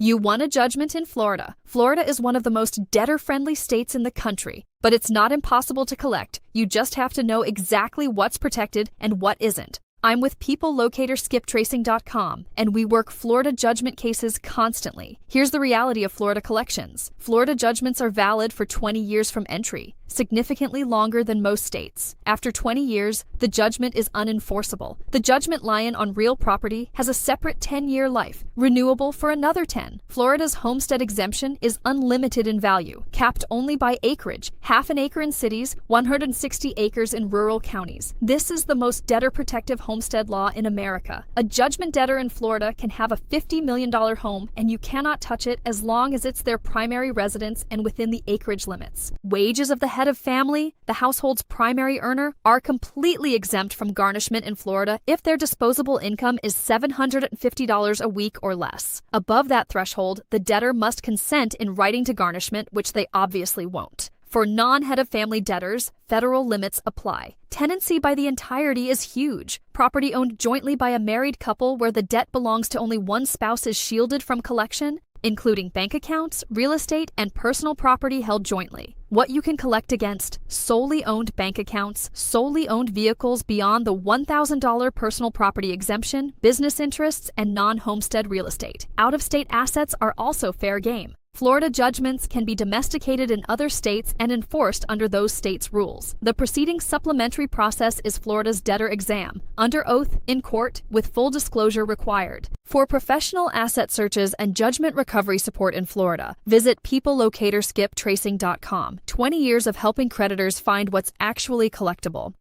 You won a judgment in Florida. Florida is one of the most debtor-friendly states in the country. But it's not impossible to collect. You just have to know exactly what's protected and what isn't. I'm with peoplelocatorskiptracing.com, and we work Florida judgment cases constantly. Here's the reality of Florida collections. Florida judgments are valid for 20 years from entry, significantly longer than most states. After 20 years, the judgment is unenforceable. The judgment lion on real property has a separate 10-year life, renewable for another 10. Florida's homestead exemption is unlimited in value, capped only by acreage, half an acre in cities, 160 acres in rural counties. This is the most debtor-protective homestead law in America. A judgment debtor in Florida can have a $50 million home, and you cannot touch it as long as it's their primary residence and within the acreage limits. Wages of the head of family, the household's primary earner, are completely exempt from garnishment in Florida if their disposable income is $750 a week or less. Above that threshold, the debtor must consent in writing to garnishment, which they obviously won't. For non-head of family debtors, federal limits apply. Tenancy by the entirety is huge. Property owned jointly by a married couple where the debt belongs to only one spouse is shielded from collection, including bank accounts, real estate, and personal property held jointly. What you can collect against: solely owned bank accounts, solely owned vehicles beyond the $1,000 personal property exemption, business interests, and non-homestead real estate. Out-of-state assets are also fair game. Florida judgments can be domesticated in other states and enforced under those states' rules. The preceding supplementary process is Florida's debtor exam, under oath, in court, with full disclosure required. For professional asset searches and judgment recovery support in Florida, visit peoplelocatorskiptracing.com. 20 years of helping creditors find what's actually collectible.